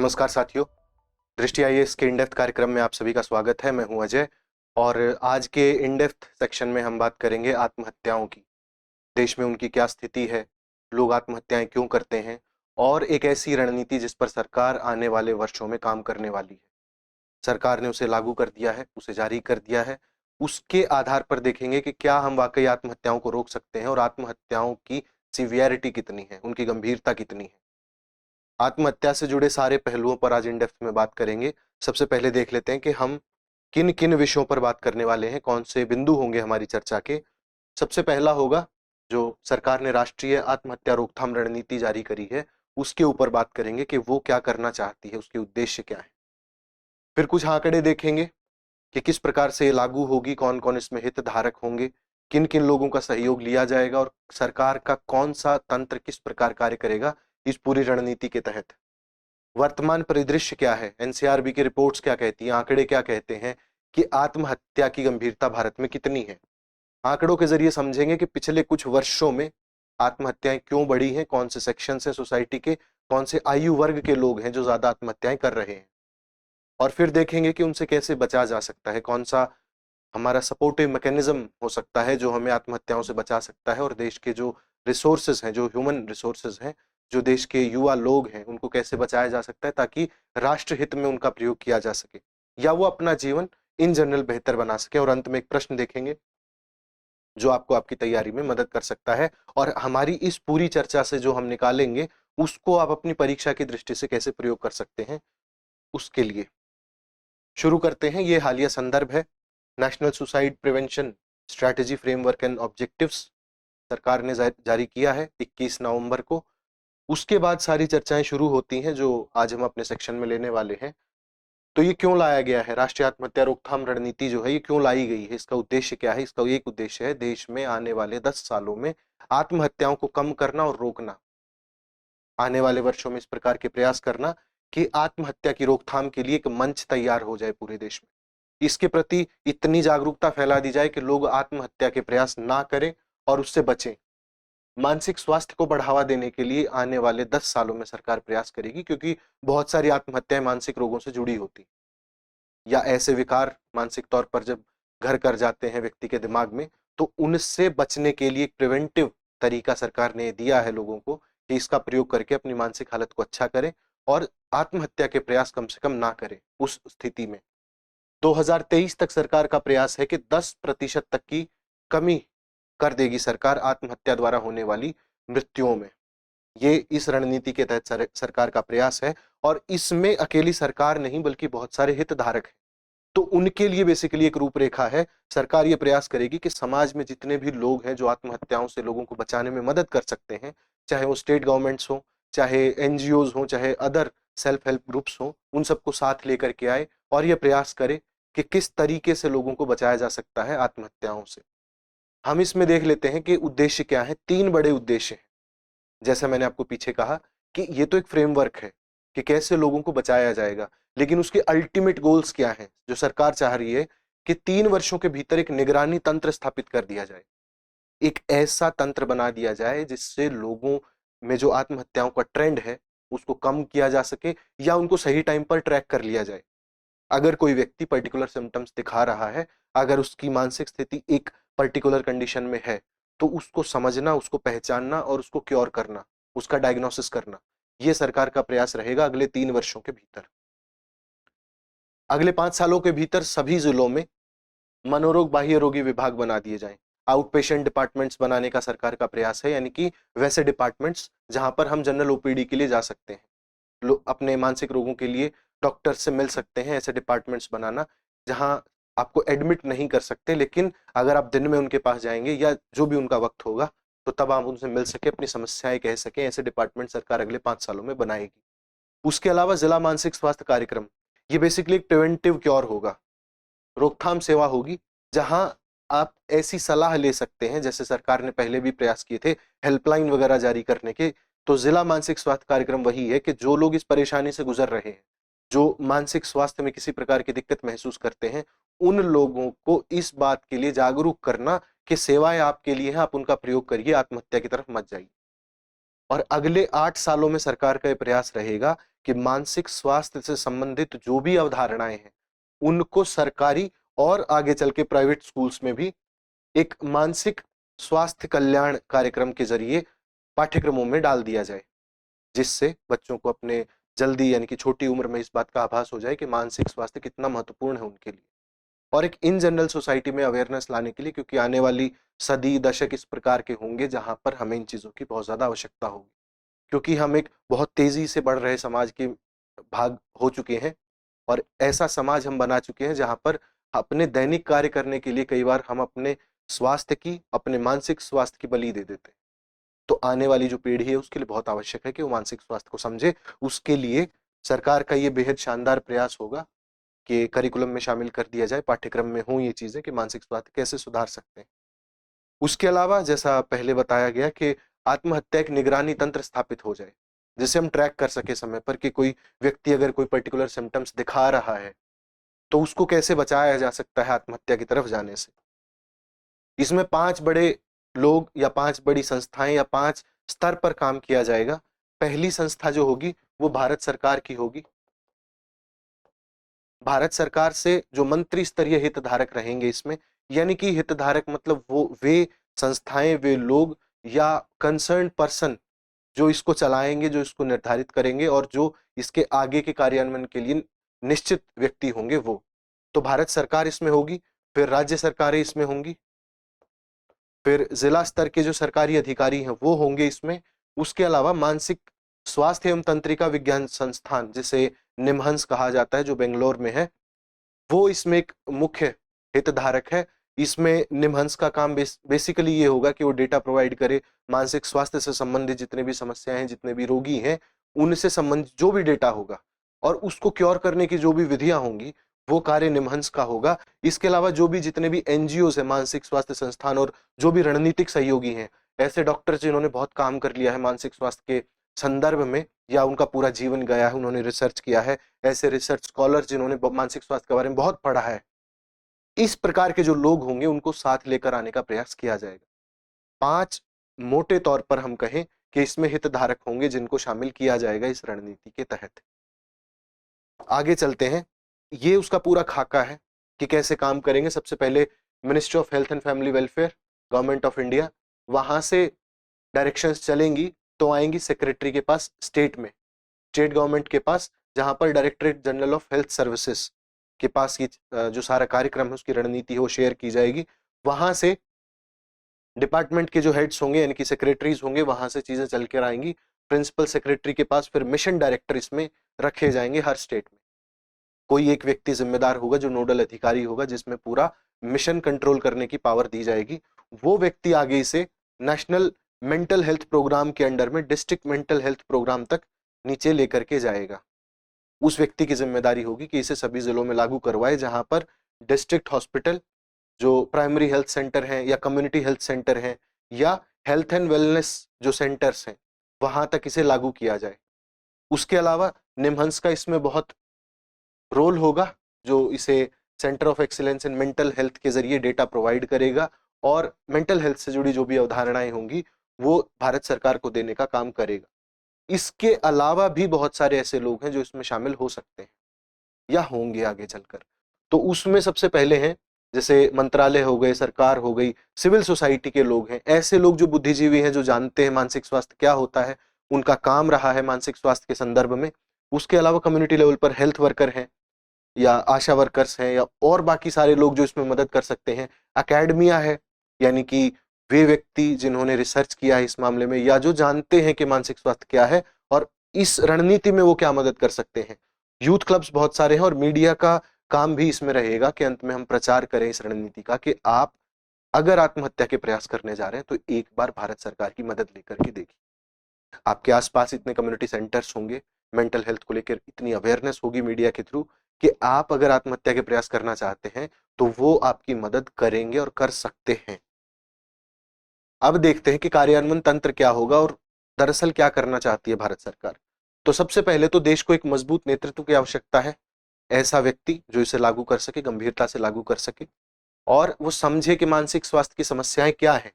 नमस्कार साथियों, दृष्टि आईएएस के इन डेप्थ कार्यक्रम में आप सभी का स्वागत है। मैं हूं अजय और आज के इन डेप्थ सेक्शन में हम बात करेंगे आत्महत्याओं की। देश में उनकी क्या स्थिति है, लोग आत्महत्याएं क्यों करते हैं और एक ऐसी रणनीति जिस पर सरकार आने वाले वर्षों में काम करने वाली है। सरकार ने उसे लागू कर दिया है, उसे जारी कर दिया है। उसके आधार पर देखेंगे कि क्या हम वाकई आत्महत्याओं को रोक सकते हैं और आत्महत्याओं की सीवियरिटी कितनी है, उनकी गंभीरता कितनी है। आत्महत्या से जुड़े सारे पहलुओं पर आज इन डेप्थ में बात करेंगे। सबसे पहले देख लेते हैं कि हम किन किन विषयों पर बात करने वाले हैं, कौन से बिंदु होंगे हमारी चर्चा के। सबसे पहला होगा जो सरकार ने राष्ट्रीय आत्महत्या रोकथाम रणनीति जारी करी है, उसके ऊपर बात करेंगे कि वो क्या करना चाहती है, उसके उद्देश्य क्या है। फिर कुछ आंकड़े देखेंगे कि किस प्रकार से ये लागू होगी, कौन कौन इसमें हितधारक होंगे, किन किन लोगों का सहयोग लिया जाएगा और सरकार का कौन सा तंत्र किस प्रकार कार्य करेगा इस पूरी रणनीति के तहत। वर्तमान परिदृश्य क्या है, एनसीआरबी की रिपोर्ट्स क्या कहती हैं, आंकड़े क्या कहते हैं कि आत्महत्या की गंभीरता भारत में कितनी है। आंकड़ों के जरिए समझेंगे कि पिछले कुछ वर्षों में आत्महत्याएं क्यों बढ़ी हैं, कौन से सेक्शन है सोसाइटी के, कौन से आयु वर्ग के लोग हैं जो ज्यादा आत्महत्याएं कर रहे हैं। और फिर देखेंगे कि उनसे कैसे बचा जा सकता है, कौन सा हमारा सपोर्टिव मैकेनिज्म हो सकता है जो हमें आत्महत्याओं से बचा सकता है। और देश के जो रिसोर्सेज हैं, जो ह्यूमन रिसोर्सेज हैं, जो देश के युवा लोग हैं, उनको कैसे बचाया जा सकता है ताकि राष्ट्र हित में उनका प्रयोग किया जा सके या वो अपना जीवन इन जनरल बेहतर बना सके। और अंत में एक प्रश्न देखेंगे जो आपको आपकी तैयारी में मदद कर सकता है और हमारी इस पूरी चर्चा से जो हम निकालेंगे उसको आप अपनी परीक्षा की दृष्टि से कैसे प्रयोग कर सकते हैं, उसके लिए शुरू करते हैं। ये हालिया संदर्भ है national suicide prevention strategy framework and objectives, सरकार ने जारी किया है 21 नवंबर को। उसके बाद सारी चर्चाएं शुरू होती हैं जो आज हम अपने सेक्शन में लेने वाले हैं। तो ये क्यों लाया गया है, राष्ट्रीय आत्महत्या रोकथाम रणनीति जो है ये क्यों लाई गई है, इसका उद्देश्य क्या है। इसका एक उद्देश्य है देश में आने वाले 10 सालों में आत्महत्याओं को कम करना और रोकना। आने वाले वर्षों में इस प्रकार के प्रयास करना कि आत्महत्या की रोकथाम के लिए एक मंच तैयार हो जाए पूरे देश में, इसके प्रति इतनी जागरूकता फैला दी जाए कि लोग आत्महत्या के प्रयास ना करें और उससे बचें। मानसिक स्वास्थ्य को बढ़ावा देने के लिए आने वाले 10 सालों में सरकार प्रयास करेगी, क्योंकि बहुत सारी आत्महत्याएं मानसिक रोगों से जुड़ी होती या ऐसे विकार मानसिक तौर पर जब घर कर जाते हैं व्यक्ति के दिमाग में, तो उनसे बचने के लिए एक प्रिवेंटिव तरीका सरकार ने दिया है लोगों को कि इसका प्रयोग करके अपनी मानसिक हालत को अच्छा करें और आत्महत्या के प्रयास कम से कम ना करें। उस स्थिति में 2023 तक सरकार का प्रयास है कि 10% तक की कमी कर देगी सरकार आत्महत्या द्वारा होने वाली मृत्युओं में। ये इस रणनीति के तहत सरकार का प्रयास है और इसमें अकेली सरकार नहीं बल्कि बहुत सारे हितधारक हैं। तो उनके लिए बेसिकली एक रूपरेखा है। सरकार ये प्रयास करेगी कि समाज में जितने भी लोग हैं जो आत्महत्याओं से लोगों को बचाने में मदद कर सकते हैं, चाहे वो स्टेट गवर्नमेंट्स हो, चाहे एनजीओज हो, चाहे अदर सेल्फ हेल्प ग्रुप्स हो, उन सबको साथ लेकर के आए और ये प्रयास करे कि किस तरीके से लोगों को बचाया जा सकता है आत्महत्याओं से। हम इसमें देख लेते हैं कि उद्देश्य क्या है। 3 बड़े उद्देश्य हैं। जैसा मैंने आपको पीछे कहा कि ये तो एक फ्रेमवर्क है कि कैसे लोगों को बचाया जाएगा, लेकिन उसके अल्टीमेट गोल्स क्या हैं जो सरकार चाह रही है कि 3 वर्षों के भीतर एक निगरानी तंत्र स्थापित कर दिया जाए, एक ऐसा तंत्र बना दिया जाए जिससे लोगों में जो आत्महत्याओं का ट्रेंड है उसको कम किया जा सके या उनको सही टाइम पर ट्रैक कर लिया जाए। अगर कोई व्यक्ति पर्टिकुलर सिम्टम्स दिखा रहा है, अगर उसकी मानसिक स्थिति एक पर्टिकुलर कंडीशन में है, तो उसको समझना, उसको पहचानना और उसको क्योर करना, उसका डायग्नोसिस करना, यह सरकार का प्रयास रहेगा अगले 3 वर्षों के भीतर। अगले 5 सालों के भीतर सभी जिलों में मनोरोग बाह्य रोगी विभाग बना दिए जाएं। आउट पेशेंट डिपार्टमेंट्स बनाने का सरकार का प्रयास है, यानी कि वैसे डिपार्टमेंट्स जहां पर हम जनरल ओपीडी के लिए जा सकते हैं, अपने मानसिक रोगों के लिए डॉक्टर से मिल सकते हैं। ऐसे डिपार्टमेंट्स बनाना जहां आपको एडमिट नहीं कर सकते, लेकिन अगर आप दिन में उनके पास जाएंगे या जो भी उनका वक्त होगा तो तब आप उनसे मिल सके, अपनी समस्याएं कह सकें। ऐसे डिपार्टमेंट सरकार अगले 5 सालों में बनाएगी। उसके अलावा जिला मानसिक स्वास्थ्य कार्यक्रम, ये बेसिकली एक प्रिवेंटिव क्योर होगा, रोकथाम सेवा होगी जहां आप ऐसी सलाह ले सकते हैं, जैसे सरकार ने पहले भी प्रयास किए थे हेल्पलाइन वगैरह जारी करने के। तो जिला मानसिक स्वास्थ्य कार्यक्रम वही है कि जो लोग इस परेशानी से गुजर रहे हैं, जो मानसिक स्वास्थ्य में किसी प्रकार की दिक्कत महसूस करते हैं, उन लोगों को इस बात के लिए जागरूक करना कि सेवाएं आपके लिए हैं, आप उनका प्रयोग करिए, आत्महत्या की तरफ मत जाइए। और अगले 8 सालों में सरकार का यह प्रयास रहेगा कि मानसिक स्वास्थ्य से संबंधित जो भी अवधारणाएं हैं उनको सरकारी और आगे चल के प्राइवेट स्कूल्स में भी एक मानसिक स्वास्थ्य कल्याण कार्यक्रम के जरिए पाठ्यक्रमों में डाल दिया जाए, जिससे बच्चों को अपने जल्दी यानी कि छोटी उम्र में इस बात का आभास हो जाए कि मानसिक स्वास्थ्य कितना महत्वपूर्ण है उनके लिए, और एक इन जनरल सोसाइटी में अवेयरनेस लाने के लिए, क्योंकि आने वाली सदी दशक इस प्रकार के होंगे जहां पर हमें इन चीजों की बहुत ज्यादा आवश्यकता होगी, क्योंकि हम एक बहुत तेजी से बढ़ रहे समाज के भाग हो चुके हैं और ऐसा समाज हम बना चुके हैं जहां पर अपने दैनिक कार्य करने के लिए कई बार हम अपने स्वास्थ्य की, अपने मानसिक स्वास्थ्य की बलि दे देते हैं। तो आने वाली जो पीढ़ी है उसके लिए बहुत आवश्यक है कि वो मानसिक स्वास्थ्य को समझे। उसके लिए सरकार का ये बेहद शानदार प्रयास होगा कि करिकुलम में शामिल कर दिया जाए, पाठ्यक्रम में हो ये चीजें कि मानसिक स्वास्थ्य कैसे सुधार सकते हैं। उसके अलावा जैसा पहले बताया गया कि आत्महत्या एक निगरानी तंत्र स्थापित हो जाए, जिसे हम ट्रैक कर सके समय पर कि कोई व्यक्ति अगर कोई पर्टिकुलर सिम्टम्स दिखा रहा है तो उसको कैसे बचाया जा सकता है आत्महत्या की तरफ जाने से। इसमें 5 बड़े लोग या 5 बड़ी संस्थाएं या 5 स्तर पर काम किया जाएगा। पहली संस्था जो होगी वो भारत सरकार की होगी। भारत सरकार से जो मंत्री स्तरीय हितधारक रहेंगे इसमें, यानी कि हितधारक मतलब वो वे संस्थाएं, वे लोग या कंसर्न पर्सन जो इसको चलाएंगे, जो इसको निर्धारित करेंगे और जो इसके आगे के कार्यान्वयन के लिए निश्चित व्यक्ति होंगे वो। तो भारत सरकार इसमें होगी, फिर राज्य सरकारें इसमें होंगी, फिर जिला स्तर के जो सरकारी अधिकारी हैं वो होंगे इसमें। उसके अलावा मानसिक स्वास्थ्य एवं तंत्रिका विज्ञान संस्थान, जिसे निमहंस कहा जाता है, जो बेंगलोर में है, वो इसमें एक मुख्य हितधारक है। इसमें निमहंस का काम बेसिकली ये होगा कि वो डेटा प्रोवाइड करे, मानसिक स्वास्थ्य से संबंधित जितने भी समस्याएं हैं, जितने भी रोगी हैं, उनसे संबंधित जो भी डेटा होगा और उसको क्योर करने की जो भी विधियां होंगी वो कार्य निमहंस का होगा। इसके अलावा जो भी जितने भी एनजीओ है, मानसिक स्वास्थ्य संस्थान और जो भी रणनीतिक सहयोगी हैं, ऐसे डॉक्टर जिन्होंने बहुत काम कर लिया है मानसिक स्वास्थ्य के संदर्भ में या उनका पूरा जीवन गया है, उन्होंने रिसर्च किया है, ऐसे रिसर्च स्कॉलर जिन्होंने मानसिक स्वास्थ्य के बारे में बहुत पढ़ा है, इस प्रकार के जो लोग होंगे उनको साथ लेकर आने का प्रयास किया जाएगा। 5 मोटे तौर पर हम कहें कि इसमें हितधारक होंगे जिनको शामिल किया जाएगा इस रणनीति के तहत। आगे चलते हैं, ये उसका पूरा खाका है कि कैसे काम करेंगे। सबसे पहले ministry of health and family welfare, government of India, वहां से डायरेक्शंस चलेंगी तो आएंगी सेक्रेटरी के पास स्टेट में, स्टेट गवर्नमेंट के पास, जहां पर directorate general of health services के पास ये जो सारा कार्यक्रम है उसकी रणनीति है वो शेयर की जाएगी। वहां से डिपार्टमेंट के जो हेड्स होंगे यानी कि सेक्रेटरीज होंगे, वहां से चीजें चल कर आएंगी प्रिंसिपल सेक्रेटरी के पास, फिर मिशन डायरेक्टर इसमें रखे जाएंगे हर स्टेट में। कोई एक व्यक्ति जिम्मेदार होगा जो नोडल अधिकारी होगा, जिसमें पूरा मिशन कंट्रोल करने की पावर दी जाएगी। वो व्यक्ति आगे इसे नेशनल मेंटल हेल्थ प्रोग्राम के अंडर में डिस्ट्रिक्ट मेंटल हेल्थ प्रोग्राम तक नीचे लेकर के जाएगा। उस व्यक्ति की जिम्मेदारी होगी कि इसे सभी जिलों में लागू करवाए, जहां पर डिस्ट्रिक्ट हॉस्पिटल, जो प्राइमरी हेल्थ सेंटर हैं या कम्युनिटी हेल्थ सेंटर हैं या हेल्थ एंड वेलनेस जो सेंटर्स हैं, वहां तक इसे लागू किया जाए। उसके अलावा निमहंस का इसमें बहुत रोल होगा, जो इसे centre of excellence in mental health के जरिए डेटा प्रोवाइड करेगा और मेंटल हेल्थ से जुड़ी जो भी अवधारणाएं होंगी वो भारत सरकार को देने का काम करेगा। इसके अलावा भी बहुत सारे ऐसे लोग हैं जो इसमें शामिल हो सकते हैं या होंगे आगे चलकर। तो उसमें सबसे पहले हैं जैसे मंत्रालय हो गए, सरकार हो गई, सिविल सोसाइटी के लोग हैं, ऐसे लोग जो बुद्धिजीवी हैं, जो जानते हैं मानसिक स्वास्थ्य क्या होता है, उनका काम रहा है मानसिक स्वास्थ्य के संदर्भ में। उसके अलावा कम्युनिटी लेवल पर हेल्थ वर्कर हैं या आशा वर्कर्स हैं या और बाकी सारे लोग जो इसमें मदद कर सकते हैं। अकेडमिया है, यानी कि वे व्यक्ति जिन्होंने रिसर्च किया है इस मामले में या जो जानते हैं कि मानसिक स्वास्थ्य क्या है और इस रणनीति में वो क्या मदद कर सकते हैं। यूथ क्लब्स बहुत सारे हैं और मीडिया का काम भी इसमें रहेगा कि अंत में हम प्रचार करें इस रणनीति का कि आप अगर आत्महत्या के प्रयास करने जा रहे हैं तो एक बार भारत सरकार की मदद लेकर के देखिए। आपके आसपास इतने कम्युनिटी सेंटर्स होंगे, मेंटल हेल्थ को लेकर इतनी अवेयरनेस होगी मीडिया के थ्रू कि आप अगर आत्महत्या के प्रयास करना चाहते हैं तो वो आपकी मदद करेंगे और कर सकते हैं। अब देखते हैं कि कार्यान्वयन तंत्र क्या होगा और दरअसल क्या करना चाहती है भारत सरकार। तो सबसे पहले तो देश को एक मजबूत नेतृत्व की आवश्यकता है, ऐसा व्यक्ति जो इसे लागू कर सके, गंभीरता से लागू कर सके और वो समझे कि मानसिक स्वास्थ्य की समस्याएं क्या है,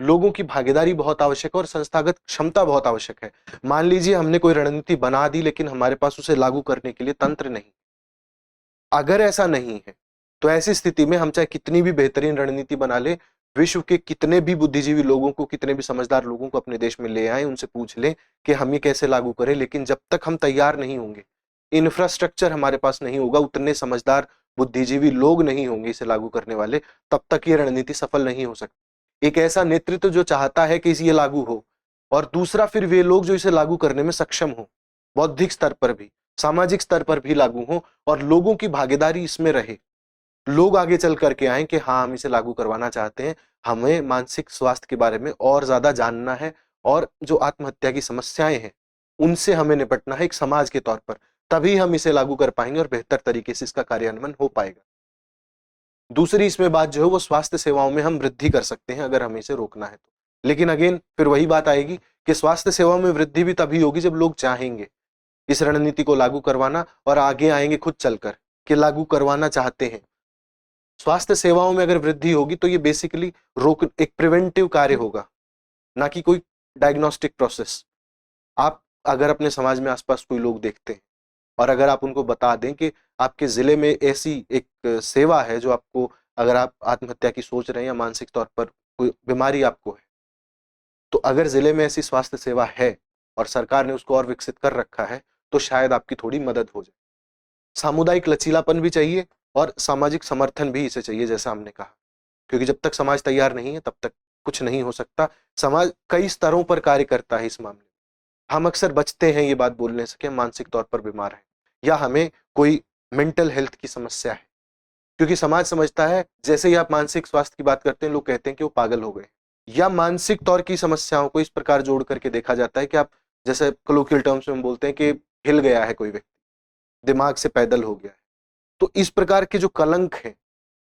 लोगों की भागीदारी बहुत आवश्यक है और संस्थागत क्षमता बहुत आवश्यक है। मान लीजिए हमने कोई रणनीति बना दी लेकिन हमारे पास उसे लागू करने के लिए तंत्र नहीं। अगर ऐसा नहीं है तो ऐसी स्थिति में हम चाहे कितनी भी बेहतरीन रणनीति बना ले, विश्व के कितने भी बुद्धिजीवी लोगों को, कितने भी समझदार लोगों को अपने देश में ले आए, उनसे पूछ लें कि हम ये कैसे लागू करें, लेकिन जब तक हम तैयार नहीं होंगे, इंफ्रास्ट्रक्चर हमारे पास नहीं होगा, उतने समझदार बुद्धिजीवी लोग नहीं होंगे इसे लागू करने वाले, तब तक ये रणनीति सफल नहीं हो सकती। एक ऐसा नेतृत्व जो चाहता है कि ये लागू हो, और दूसरा फिर वे लोग जो इसे लागू करने में सक्षम हो, बौद्धिक स्तर पर भी, सामाजिक स्तर पर भी लागू हो, और लोगों की भागीदारी इसमें रहे। लोग आगे चल करके आए कि हाँ, हम इसे लागू करवाना चाहते हैं, हमें मानसिक स्वास्थ्य के बारे में और ज्यादा जानना है, और जो आत्महत्या की समस्याएं हैं उनसे हमें निपटना है एक समाज के तौर पर, तभी हम इसे लागू कर पाएंगे और बेहतर तरीके से इसका कार्यान्वयन हो पाएगा। दूसरी इसमें बात जो है वो स्वास्थ्य सेवाओं में हम वृद्धि कर सकते हैं अगर हमें इसे रोकना है तो। लेकिन अगेन फिर वही बात आएगी कि स्वास्थ्य सेवाओं में वृद्धि भी तभी होगी जब लोग चाहेंगे इस रणनीति को लागू करवाना, और आगे आएंगे खुद चलकर कि लागू करवाना चाहते हैं। स्वास्थ्य सेवाओं में अगर वृद्धि होगी तो ये बेसिकली एक प्रिवेंटिव कार्य होगा, ना कि कोई डायग्नोस्टिक प्रोसेस। आप अगर अपने समाज में आसपास कोई लोग देखते हैं और अगर आप उनको बता दें कि आपके जिले में ऐसी एक सेवा है जो आपको, अगर आप आत्महत्या की सोच रहे हैं या मानसिक तौर पर कोई बीमारी आपको है, तो अगर जिले में ऐसी स्वास्थ्य सेवा है और सरकार ने उसको और विकसित कर रखा है, तो शायद आपकी थोड़ी मदद हो जाए। सामुदायिक लचीलापन भी चाहिए और सामाजिक समर्थन भी इसे चाहिए, जैसा हमने कहा, क्योंकि जब तक समाज तैयार नहीं है तब तक कुछ नहीं हो सकता। समाज कई स्तरों पर कार्य करता है इस मामले में। हम अक्सर बचते हैं ये बात बोलने से कि हम मानसिक तौर पर बीमार हैं या हमें कोई मेंटल हेल्थ की समस्या है, क्योंकि समाज समझता है जैसे ही आप मानसिक स्वास्थ्य की बात करते हैं, लोग कहते हैं कि वो पागल हो गए, या मानसिक तौर की समस्याओं को इस प्रकार जोड़ करके देखा जाता है कि आप, जैसे कलोकियल टर्म्स में हम बोलते हैं कि हिल गया है कोई व्यक्ति, दिमाग से पैदल हो गया है। तो इस प्रकार के जो कलंक हैं,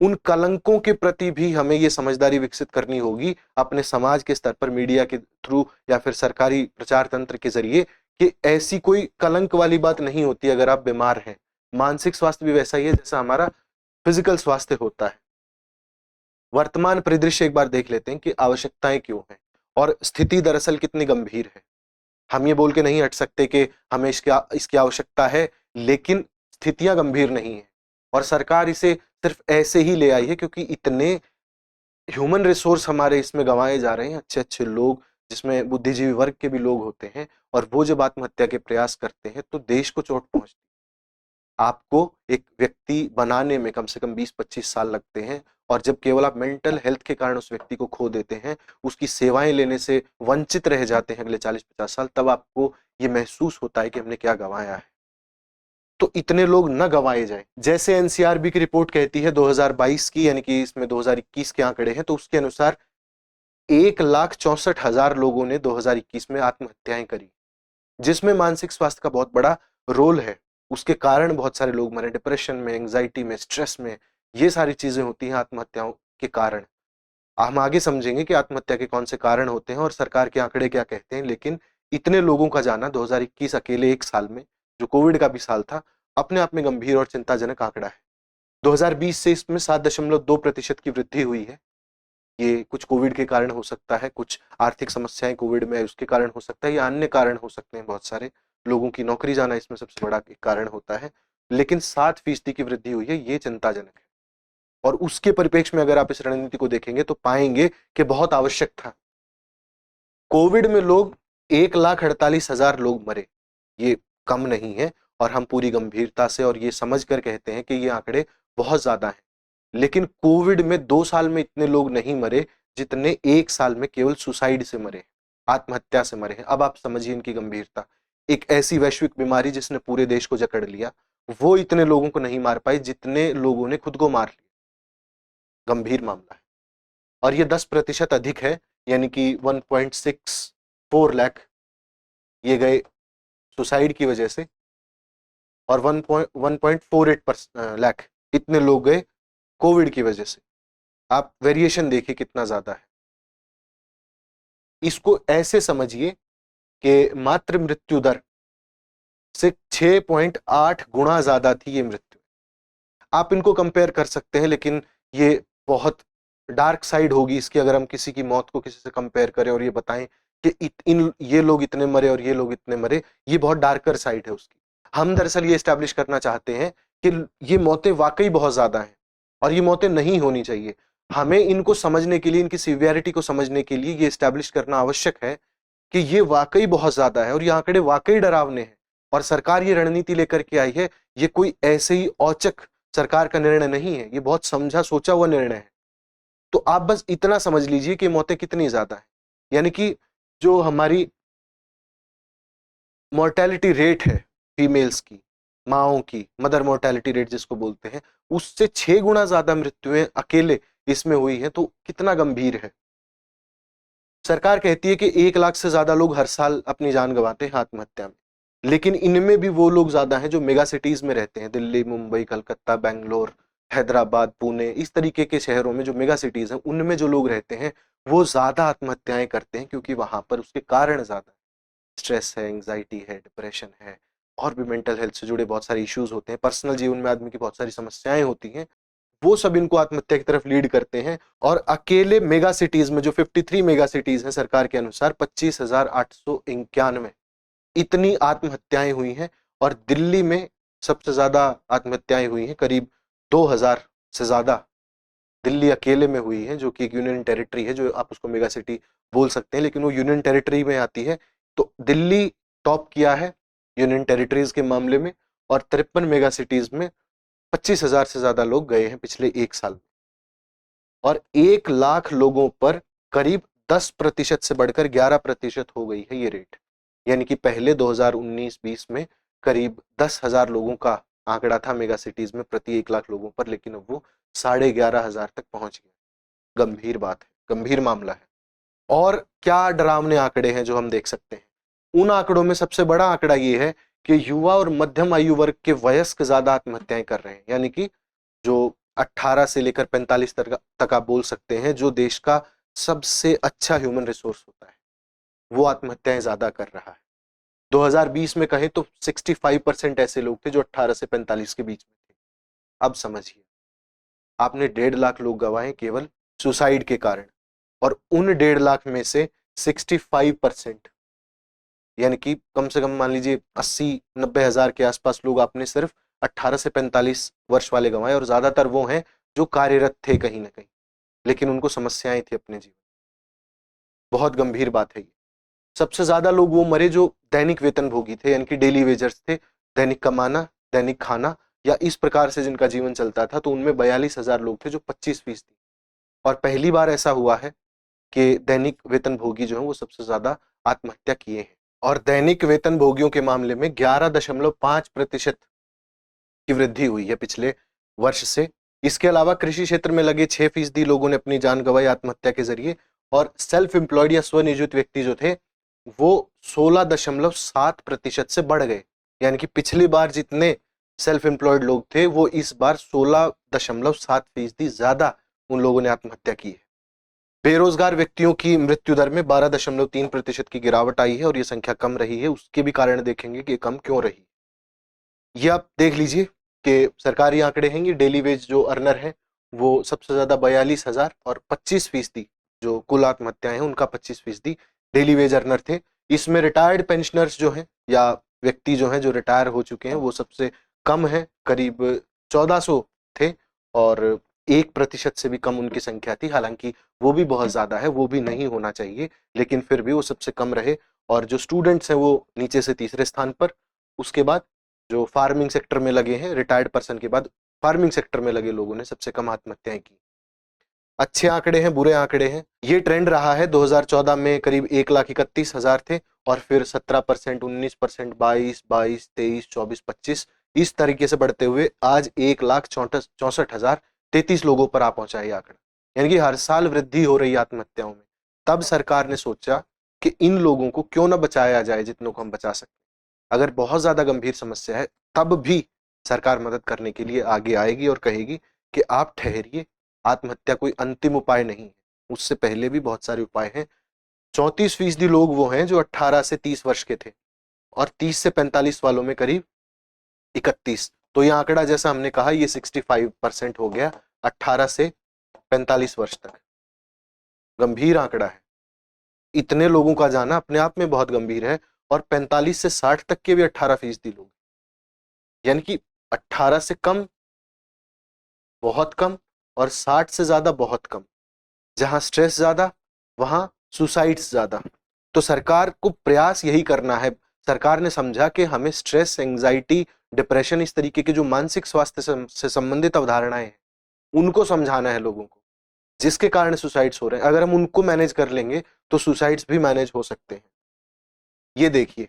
उन कलंकों के प्रति भी हमें ये समझदारी विकसित करनी होगी अपने समाज के स्तर पर, मीडिया के थ्रू या फिर सरकारी प्रचार तंत्र के जरिए, कि ऐसी कोई कलंक वाली बात नहीं होती अगर आप बीमार हैं। मानसिक स्वास्थ्य भी वैसा ही है जैसा हमारा फिजिकल स्वास्थ्य होता है। वर्तमान परिदृश्य एक बार देख लेते हैं कि आवश्यकताएं क्यों हैं और स्थिति दरअसल कितनी गंभीर है। हम ये बोल के नहीं हट सकते कि हमें इसकी आवश्यकता है, लेकिन स्थितियां गंभीर नहीं है, और सरकार इसे सिर्फ ऐसे ही ले आई है क्योंकि इतने ह्यूमन रिसोर्स हमारे इसमें गंवाए जा रहे हैं, अच्छे अच्छे लोग, जिसमें बुद्धिजीवी वर्ग के भी लोग होते हैं, और वो जब आत्महत्या के प्रयास करते हैं तो देश को चोट पहुंचती है। आपको एक व्यक्ति बनाने में कम से कम 20-25 साल लगते हैं, और जब केवल आप मेंटल हेल्थ के कारण उस व्यक्ति को खो देते हैं, उसकी सेवाएं लेने से वंचित रह जाते हैं अगले 40-50 साल, तब आपको ये महसूस होता है कि हमने क्या गंवाया है। तो इतने लोग न गंवाए जाएं। जैसे एनसीआरबी की रिपोर्ट कहती है 2022 की, यानी कि इसमें 2021 के आंकड़े हैं, तो उसके अनुसार 1,64,000 लोगों ने 2021 में आत्महत्याएं करी, जिसमें मानसिक स्वास्थ्य का बहुत बड़ा रोल है। उसके कारण बहुत सारे लोग मरे, डिप्रेशन में, एंजाइटी में, स्ट्रेस में, ये सारी चीजें होती हैं आत्महत्याओं के कारण। हम आगे समझेंगे कि आत्महत्या के कौन से कारण होते हैं और सरकार के आंकड़े क्या कहते हैं, लेकिन इतने लोगों का जाना 2021 अकेले एक साल में, जो कोविड का भी साल था, अपने आप में गंभीर और चिंताजनक आंकड़ा है। 2020 से इसमें 7.2% की वृद्धि हुई है। ये कुछ कोविड के कारण हो सकता है, कुछ आर्थिक समस्याएं कोविड में उसके कारण हो सकता है, या अन्य कारण हो सकते हैं, बहुत सारे लोगों की नौकरी जाना इसमें सबसे बड़ा एक कारण होता है, लेकिन 7% की वृद्धि हुई है, ये चिंताजनक है। और उसके परिप्रेक्ष्य में अगर आप इस रणनीति को देखेंगे तो पाएंगे कि बहुत आवश्यक था। कोविड में लोग 1,48,000 लोग मरे, ये कम नहीं है, और हम पूरी गंभीरता से और ये समझ कर कहते हैं कि ये आंकड़े बहुत ज्यादा हैं। लेकिन कोविड में 2 साल में इतने लोग नहीं मरे जितने 1 साल में केवल सुसाइड से मरे, आत्महत्या से मरे हैं। अब आप समझिए इनकी गंभीरता। एक ऐसी वैश्विक बीमारी जिसने पूरे देश को जकड़ लिया, वो इतने लोगों को नहीं मार पाई जितने लोगों ने खुद को मार लिया। गंभीर मामला है, और ये 10% अधिक है, यानी कि 1.64 लाख ये गए सुसाइड की वजह से, और 1.48 लाख इतने लोग गए कोविड की वजह से। आप वेरिएशन देखिए कितना ज्यादा है। इसको ऐसे समझिए कि मातृ मृत्यु दर से 6.8 गुना ज्यादा थी ये मृत्यु। आप इनको कंपेयर कर सकते हैं, लेकिन ये बहुत डार्क साइड होगी इसकी, अगर हम किसी की मौत को किसी से कंपेयर करें और ये बताएं कि इन ये लोग इतने मरे और ये लोग इतने मरे, ये बहुत डार्कर साइड है उसकी। हम दरअसल ये एस्टैब्लिश करना चाहते हैं कि ये मौतें वाकई बहुत ज्यादा हैं और ये मौतें नहीं होनी चाहिए। हमें इनको समझने के लिए, इनकी सीवियरिटी को समझने के लिए ये एस्टैब्लिश करना आवश्यक है कि ये वाकई बहुत ज्यादा है और ये आंकड़े वाकई डरावने हैं। और सरकार ये रणनीति लेकर के आई है, ये कोई ऐसे ही औचक सरकार का निर्णय नहीं है, ये बहुत समझा सोचा हुआ निर्णय है। तो आप बस इतना समझ लीजिए कि मौतें कितनी ज्यादा है। यानी कि जो हमारी मोर्टेलिटी रेट है फीमेल्स की, माओं की, मदर मोर्टेलिटी रेट जिसको बोलते हैं, उससे 6 गुना ज्यादा मृत्युएं अकेले इसमें हुई है। तो कितना गंभीर है। सरकार कहती है कि 1 लाख से ज्यादा लोग हर साल अपनी जान गंवाते हैं आत्महत्या में, लेकिन इनमें भी वो लोग ज्यादा हैं जो मेगा सिटीज में रहते हैं। दिल्ली, मुंबई, कलकत्ता, बेंगलोर, हैदराबाद, पुणे, इस तरीके के शहरों में जो मेगा सिटीज हैं, उनमें जो लोग रहते हैं वो ज्यादा आत्महत्याएं करते हैं, क्योंकि वहां पर उसके कारण ज्यादा स्ट्रेस है, एंग्जाइटी है, डिप्रेशन है, और भी मेंटल हेल्थ से जुड़े बहुत सारे इश्यूज होते हैं। पर्सनल जीवन में आदमी की बहुत सारी समस्याएं होती हैं, वो सब इनको आत्महत्या की तरफ लीड करते हैं। और अकेले मेगा सिटीज में जो 53 मेगा सिटीज हैं सरकार के अनुसार, 25,891 इतनी आत्महत्याएं हुई हैं। और दिल्ली में सबसे ज्यादा आत्महत्याएं हुई हैं, करीब 2000 से ज्यादा दिल्ली अकेले में हुई है, जो कि एक यूनियन टेरिटरी है, जो आप उसको मेगा सिटी बोल सकते हैं, लेकिन वो यूनियन टेरिटरी में आती है। तो दिल्ली टॉप किया है यूनियन टेरिटरीज के मामले में, और 53 मेगा सिटीज में 25,000 से ज्यादा लोग गए हैं पिछले 1 साल में। और 1 लाख लोगों पर करीब 10% से बढ़कर 11% हो गई है ये रेट। यानी कि पहले 2019-20 में करीब 10,000 लोगों का आंकड़ा था मेगा सिटीज में प्रति 1 लाख लोगों पर, लेकिन अब वो 11,500 तक पहुंच गया। गंभीर बात है, गंभीर मामला है। और क्या डरावने आंकड़े हैं जो हम देख सकते हैं। उन आंकड़ों में सबसे बड़ा आंकड़ा ये है कि युवा और मध्यम आयु वर्ग के वयस्क ज्यादा आत्महत्याएं कर रहे हैं। यानी कि जो 18 से लेकर 45 तक आप बोल सकते हैं, जो देश का सबसे अच्छा ह्यूमन रिसोर्स होता है, वो आत्महत्याएं ज्यादा कर रहा है। 2020 में कहें तो 65% ऐसे लोग थे जो 18 से 45 के बीच में थे। अब समझिए, आपने 1.5 लाख लोग गंवाए केवल सुसाइड के कारण, और उन 1.5 लाख में से 65%, यानी कि कम से कम मान लीजिए 80-90 हजार के आसपास लोग आपने सिर्फ 18 से 45 वर्ष वाले गंवाए। और ज्यादातर वो हैं जो कार्यरत थे कहीं ना कहीं, लेकिन उनको समस्याएं थी अपने जीवन। बहुत गंभीर बात है ये। सबसे ज्यादा लोग वो मरे जो दैनिक वेतनभोगी थे, यानी कि डेली वेजर्स थे, दैनिक कमाना, दैनिक खाना, या इस प्रकार से जिनका जीवन चलता था। तो उनमें 42,000 लोग थे, जो 25%। और पहली बार ऐसा हुआ है कि दैनिक वेतनभोगी जो है वो सबसे ज्यादा आत्महत्या किए हैं। और दैनिक वेतनभोगियों के मामले में 11.5% की वृद्धि हुई है पिछले वर्ष से। इसके अलावा कृषि क्षेत्र में लगे 6% लोगों ने अपनी जान गंवाई आत्महत्या के जरिए। और सेल्फ एम्प्लॉयड या स्वनियोजित व्यक्ति जो थे वो 16.7% से बढ़ गए। यानी कि पिछली बार जितने सेल्फ एम्प्लॉयड लोग थे, वो इस बार 16.7% ज्यादा उन लोगों ने आत्महत्या की है। बेरोजगार व्यक्तियों की मृत्यु दर में 12.3% की गिरावट आई है, और ये संख्या कम रही है। उसके भी कारण देखेंगे कि कम क्यों रही। ये आप देख लीजिए कि सरकारी आंकड़े हैं, ये डेली वेज जो अर्नर है वो सबसे ज्यादा 42,000, और 25% जो कुल आत्महत्याएं हैं उनका 25% डेली वेज अर्नर थे। इसमें रिटायर्ड पेंशनर्स जो हैं, या व्यक्ति जो हैं जो रिटायर हो चुके हैं, वो सबसे कम है, करीब 1400 थे, और 1% से भी कम उनकी संख्या थी। हालांकि वो भी बहुत ज्यादा है, वो भी नहीं होना चाहिए, लेकिन फिर भी वो सबसे कम रहे। और जो स्टूडेंट्स हैं वो नीचे से तीसरे स्थान पर। उसके बाद जो फार्मिंग सेक्टर में लगे हैं, रिटायर्ड पर्सन के बाद फार्मिंग सेक्टर में लगे लोगों ने सबसे कम आत्महत्याएं की। अच्छे आंकड़े हैं, बुरे आंकड़े हैं। ये ट्रेंड रहा है। 2014 में करीब 1,31,000 थे, और फिर 17%, 19%, 22, 23, 24, 25 इस तरीके से बढ़ते हुए आज 1,64,033 लोगों पर आ पहुंचा है आंकड़ा। यानी कि हर साल वृद्धि हो रही आत्महत्याओं में। तब सरकार ने सोचा कि इन लोगों को क्यों ना बचाया जाए जितनों को हम बचा सकते। अगर बहुत ज्यादा गंभीर समस्या है तब भी सरकार मदद करने के लिए आगे आएगी और कहेगी कि आप ठहरिए, आत्महत्या कोई अंतिम उपाय नहीं है, उससे पहले भी बहुत सारे उपाय हैं। 34% लोग वो हैं जो 18 से 30 वर्ष के थे, और 30 से 45 वालों में करीब 31। तो यह आंकड़ा जैसा हमने कहा, ये 65% हो गया 18 से 45 वर्ष तक। गंभीर आंकड़ा है। इतने लोगों का जाना अपने आप में बहुत गंभीर है। और 45 से 60 तक के भी 18% लोग, यानी कि 18 से कम बहुत कम और 60 से ज्यादा बहुत कम। जहां स्ट्रेस ज्यादा वहां सुसाइड्स ज्यादा। तो सरकार को प्रयास यही करना है। सरकार ने समझा कि हमें स्ट्रेस, एंजाइटी, डिप्रेशन, इस तरीके के जो मानसिक स्वास्थ्य से संबंधित अवधारणाएं हैं उनको समझाना है लोगों को, जिसके कारण सुसाइड्स हो रहे हैं। अगर हम उनको मैनेज कर लेंगे तो सुसाइड्स भी मैनेज हो सकते हैं। ये देखिए,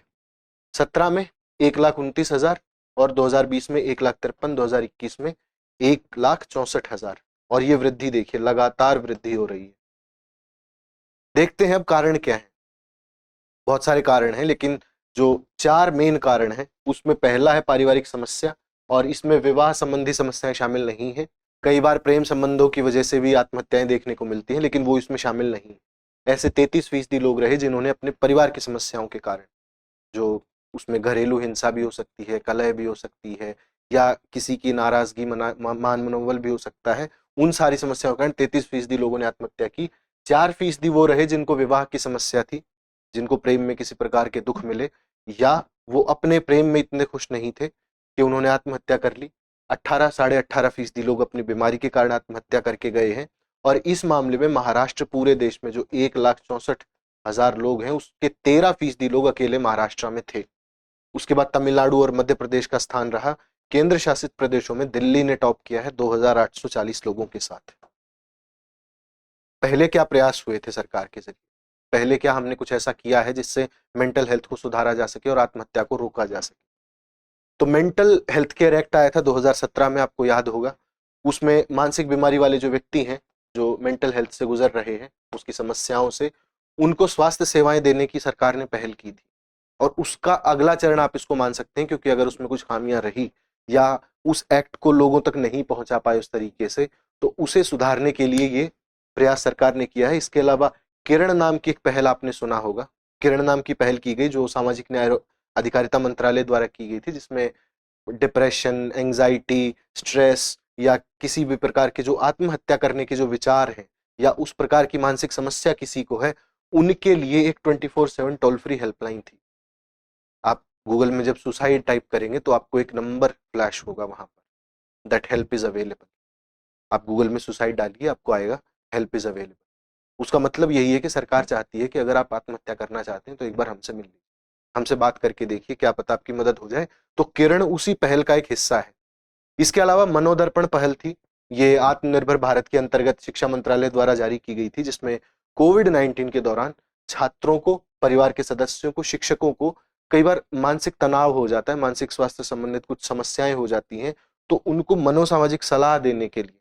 17 में 1,29,000 और 2020 में 1,53,000, 2021 में 1,64,000। और ये वृद्धि देखिए, लगातार वृद्धि हो रही है। देखते हैं अब कारण क्या है। बहुत सारे कारण हैं, लेकिन जो 4 मेन कारण हैं उसमें पहला है पारिवारिक समस्या, और इसमें विवाह संबंधी समस्याएं शामिल नहीं है। कई बार प्रेम संबंधों की वजह से भी आत्महत्याएं देखने को मिलती हैं, लेकिन वो इसमें शामिल नहीं है। ऐसे 33% लोग रहे जिन्होंने अपने परिवार की समस्याओं के कारण, जो उसमें घरेलू हिंसा भी हो सकती है, कलह भी हो सकती है, या किसी की नाराजगी, मान मनोबल भी हो सकता है, उन सारी समस्याओं के कारण 33% लोगों ने आत्महत्या की। 4% वो रहे जिनको विवाह की समस्या थी, जिनको प्रेम में किसी प्रकार के दुख मिले, या वो अपने प्रेम में इतने खुश नहीं थे कि उन्होंने आत्महत्या कर ली। 18-18.5% लोग अपनी बीमारी के कारण आत्महत्या करके गए हैं। और इस मामले में महाराष्ट्र, पूरे देश में जो 1,64,000 लोग हैं उसके 13% लोग अकेले महाराष्ट्र में थे। उसके बाद तमिलनाडु और मध्य प्रदेश का स्थान रहा। केंद्र शासित प्रदेशों में दिल्ली ने टॉप किया है 2,840 लोगों के साथ। पहले क्या प्रयास हुए थे सरकार के जरिए? पहले क्या हमने कुछ ऐसा किया है जिससे मेंटल हेल्थ को सुधारा जा सके और आत्महत्या को रोका जा सके? तो मेंटल हेल्थ केयर एक्ट आया था 2017 में, आपको याद होगा। उसमें मानसिक बीमारी वाले जो व्यक्ति हैं, जो मेंटल हेल्थ से गुजर रहे हैं, उसकी समस्याओं से, उनको स्वास्थ्य सेवाएं देने की सरकार ने पहल की थी। और उसका अगला चरण आप इसको मान सकते हैं, क्योंकि अगर उसमें कुछ खामियां रही या उस एक्ट को लोगों तक नहीं पहुंचा पाए उस तरीके से, तो उसे सुधारने के लिए ये प्रयास सरकार ने किया है। इसके अलावा किरण नाम की एक पहल आपने सुना होगा। किरण नाम की पहल की गई जो सामाजिक न्याय और अधिकारिता मंत्रालय द्वारा की गई थी, जिसमें डिप्रेशन, एंजाइटी, स्ट्रेस या किसी भी प्रकार के जो आत्महत्या करने के जो विचार हैं या उस प्रकार की मानसिक समस्या किसी को है, उनके लिए एक 24/7 टोल फ्री हेल्पलाइन थी। आप गूगल में जब सुसाइड टाइप करेंगे तो आपको एक नंबर फ्लैश होगा वहां पर, दैट हेल्प इज अवेलेबल। आप गूगल में सुसाइड डालिए, आपको आएगा हेल्प इज अवेलेबल। उसका मतलब यही है कि सरकार चाहती है कि अगर आप आत्महत्या करना चाहते हैं तो एक बार हमसे मिल लीजिए, हमसे बात करके देखिए, क्या पता आपकी मदद हो जाए। तो किरण उसी पहल का एक हिस्सा है। इसके अलावा मनोदर्पण पहल थी। ये आत्मनिर्भर भारत के अंतर्गत शिक्षा मंत्रालय द्वारा जारी की गई थी, जिसमें कोविड-19 के दौरान छात्रों को, परिवार के सदस्यों को, शिक्षकों को कई बार मानसिक तनाव हो जाता है, मानसिक स्वास्थ्य संबंधित कुछ समस्याएं हो जाती हैं, तो उनको मनोसामाजिक सलाह देने के लिए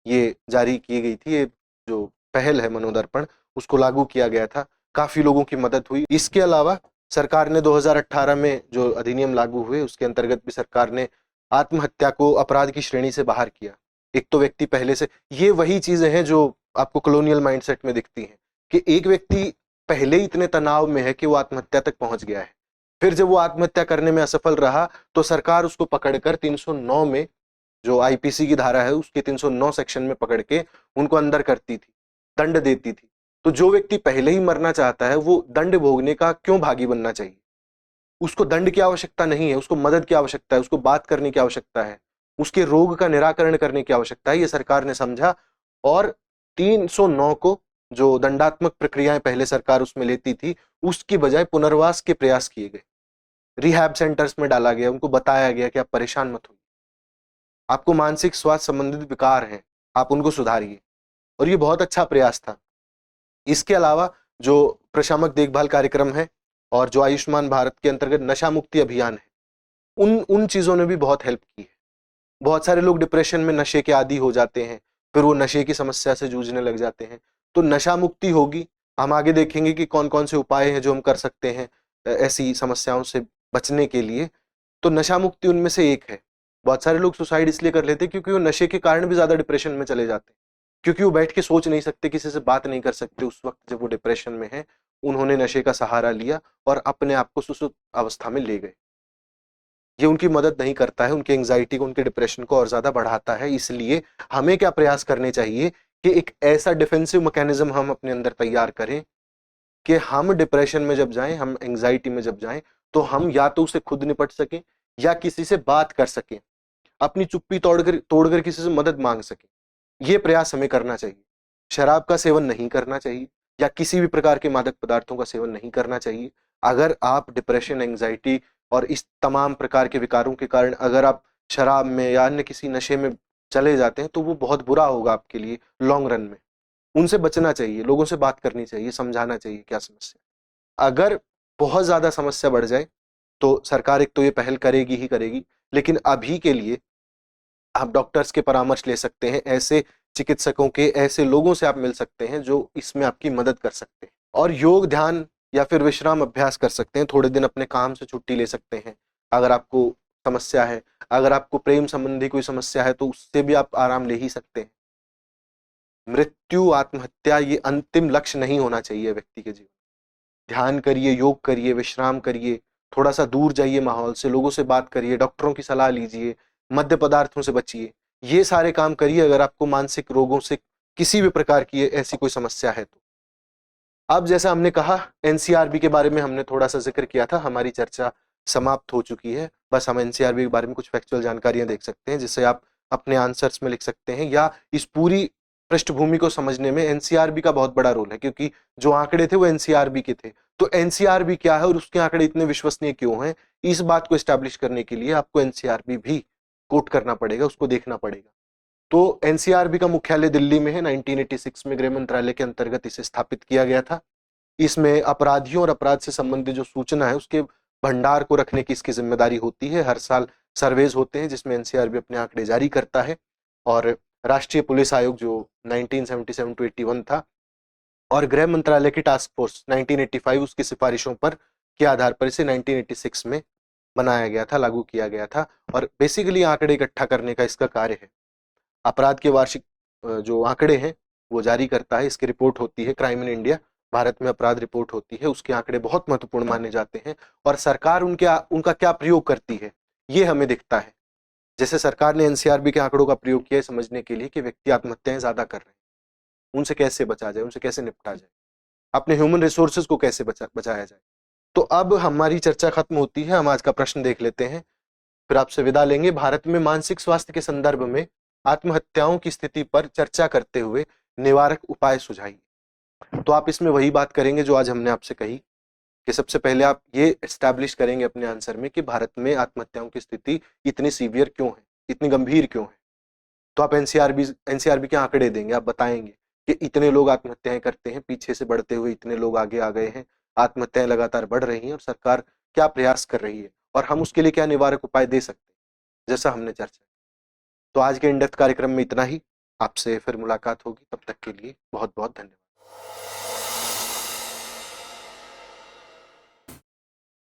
ये जारी की गई थी। ये जो पहल है मनोदर्पण, उसको लागू किया गया था। काफी लोगों की मदद हुई। इसके अलावा सरकार ने 2018 में जो अधिनियम लागू हुए उसके अंतर्गत भी सरकार ने आत्महत्या को अपराध की श्रेणी से बाहर किया। एक तो व्यक्ति पहले से, ये वही चीजें हैं जो आपको कॉलोनियल माइंडसेट में दिखती हैं कि एक व्यक्ति पहले ही इतने तनाव में है कि वो आत्महत्या तक पहुंच गया है। फिर जब वो आत्महत्या करने में असफल रहा तो सरकार उसको पकड़कर 309 में, जो आईपीसी की धारा है उसके 309 सेक्शन में पकड़ के उनको अंदर करती थी, दंड देती थी। तो जो व्यक्ति पहले ही मरना चाहता है वो दंड भोगने का क्यों भागी बनना चाहिए? उसको दंड की आवश्यकता नहीं है, उसको मदद की आवश्यकता है, उसको बात करने की आवश्यकता है, उसके रोग का निराकरण करने की आवश्यकता है। ये सरकार ने समझा और 309 को, जो दंडात्मक प्रक्रियाएं पहले सरकार उसमें लेती थी, उसकी बजाय पुनर्वास के प्रयास किए गए। रिहैब सेंटर्स में डाला गया, उनको बताया गया कि आप परेशान मत होइए, आपको मानसिक स्वास्थ्य संबंधित विकार हैं, आप उनको सुधारिए। और ये बहुत अच्छा प्रयास था। इसके अलावा जो प्रशामक देखभाल कार्यक्रम है और जो आयुष्मान भारत के अंतर्गत नशा मुक्ति अभियान है, उन उन चीजों ने भी बहुत हेल्प की है। बहुत सारे लोग डिप्रेशन में नशे के आदी हो जाते हैं, फिर वो नशे की समस्या से जूझने लग जाते हैं। तो नशा मुक्ति होगी, हम आगे देखेंगे कि कौन कौन से उपाय हैं जो हम कर सकते हैं ऐसी समस्याओं से बचने के लिए। तो नशा मुक्ति उनमें से एक है। बहुत सारे लोग सुसाइड इसलिए कर लेते हैं क्योंकि वो नशे के कारण भी ज्यादा डिप्रेशन में चले जाते हैं, क्योंकि वो बैठ के सोच नहीं सकते, किसी से बात नहीं कर सकते उस वक्त जब वो डिप्रेशन में है। उन्होंने नशे का सहारा लिया और अपने आप को सुसुप्त अवस्था में ले गए। ये उनकी मदद नहीं करता है, उनकी एंजाइटी को, उनके डिप्रेशन को और ज्यादा बढ़ाता है। इसलिए हमें क्या प्रयास करने चाहिए कि एक ऐसा डिफेंसिव मैकेनिज्म हम अपने अंदर तैयार करें कि हम डिप्रेशन में जब जाएं, हम एंजाइटी में जब जाएं, तो हम या तो उसे खुद निपट सकें या किसी से बात कर सकें, अपनी चुप्पी तोड़कर किसी से मदद मांग सकें। ये प्रयास हमें करना चाहिए। शराब का सेवन नहीं करना चाहिए या किसी भी प्रकार के मादक पदार्थों का सेवन नहीं करना चाहिए। अगर आप डिप्रेशन, एंजाइटी और इस तमाम प्रकार के विकारों के कारण अगर आप शराब में या अन्य किसी नशे में चले जाते हैं, तो वो बहुत बुरा होगा आपके लिए लॉन्ग रन में। उनसे बचना चाहिए, लोगों से बात करनी चाहिए, समझाना चाहिए क्या समस्या। अगर बहुत ज्यादा समस्या बढ़ जाए तो सरकार एक तो ये पहल करेगी ही करेगी, लेकिन अभी के लिए आप डॉक्टर्स के परामर्श ले सकते हैं, ऐसे चिकित्सकों के, ऐसे लोगों से आप मिल सकते हैं जो इसमें आपकी मदद कर सकते हैं। और योग, ध्यान या फिर विश्राम अभ्यास कर सकते हैं। थोड़े दिन अपने काम से छुट्टी ले सकते हैं अगर आपको समस्या है। अगर आपको प्रेम संबंधी कोई समस्या है तो उससे भी आप आराम ले ही सकते हैं। मृत्यु, आत्महत्या ये अंतिम लक्ष्य नहीं होना चाहिए व्यक्ति के जीवन। ध्यान करिए, योग करिए, विश्राम करिए, थोड़ा सा दूर जाइए माहौल से, लोगों से बात करिए, डॉक्टरों की सलाह लीजिए, मद्य पदार्थों से बचिए। ये सारे काम करिए अगर आपको मानसिक रोगों से किसी भी प्रकार की ऐसी कोई समस्या है तो। अब जैसा हमने कहा, एनसीआरबी के बारे में हमने थोड़ा सा जिक्र किया था, हमारी चर्चा समाप्त हो चुकी है। बस हम एनसीआरबी के बारे में कुछ फैक्चुअल जानकारियां देख सकते हैं जिससे आप अपने आंसर्स में लिख सकते हैं, या इस पूरी पृष्ठभूमि को समझने में एनसीआरबी का बहुत बड़ा रोल है, क्योंकि जो आंकड़े थे वो एनसीआरबी के थे। तो एनसीआरबी क्या है और उसके आंकड़े इतने विश्वसनीय क्यों हैं, इस बात को एस्टैब्लिश करने के लिए आपको एनसीआरबी भी कोट करना पड़ेगा, उसको देखना पड़ेगा। तो एनसीआरबी का मुख्यालय दिल्ली में है। 1986 में गृह मंत्रालय के अंतर्गत इसे स्थापित किया गया था। इसमें अपराधियों और अपराध से संबंधित जो सूचना है उसके भंडार को रखने की इसकी जिम्मेदारी होती है। हर साल सर्वेज होते हैं जिसमें एनसीआरबी अपने आंकड़े जारी करता है। और राष्ट्रीय पुलिस आयोग जो 1977 टू 81 था, और गृह मंत्रालय की टास्क फोर्स 1985 उसकी सिफारिशों पर के आधार पर इसे 1986 में बनाया गया था, लागू किया गया था। और बेसिकली आंकड़े इकट्ठा करने का इसका कार्य है। अपराध के वार्षिक जो आंकड़े हैं वो जारी करता है। इसकी रिपोर्ट होती है क्राइम इन इंडिया, भारत में अपराध रिपोर्ट होती है। उसके आंकड़े बहुत महत्वपूर्ण माने जाते हैं और सरकार उनका क्या प्रयोग करती है ये हमें दिखता है। जैसे सरकार ने एनसीआरबी के आंकड़ों का प्रयोग किया है समझने के लिए कि व्यक्ति आत्महत्याएं ज्यादा कर रहे हैं, उनसे कैसे बचा जाए, उनसे कैसे निपटा जाए, अपने ह्यूमन रिसोर्सेज को कैसे बचाया जाए। तो अब हमारी चर्चा खत्म होती है, हम आज का प्रश्न देख लेते हैं, फिर आपसे विदा लेंगे। भारत में मानसिक स्वास्थ्य के संदर्भ में आत्महत्याओं की स्थिति पर चर्चा करते हुए निवारक उपाय सुझाइए। तो आप इसमें वही बात करेंगे जो आज हमने आपसे कही, कि सबसे पहले आप ये एस्टैब्लिश करेंगे अपने आंसर में कि भारत में आत्महत्याओं की स्थिति इतनी सीवियर क्यों है, इतनी गंभीर क्यों है। तो आप एनसीआरबी के आंकड़े देंगे, आप बताएंगे कि इतने लोग आत्महत्याएं करते हैं, पीछे से बढ़ते हुए इतने लोग आगे आ गए हैं, आत्महत्याएं लगातार बढ़ रही हैं और सरकार क्या प्रयास कर रही है और हम उसके लिए क्या निवारक उपाय दे सकते हैं, जैसा हमने चर्चा। तो आज के इन डेप्थ कार्यक्रम में इतना ही। आपसे फिर मुलाकात होगी, तब तक के लिए बहुत बहुत धन्यवाद।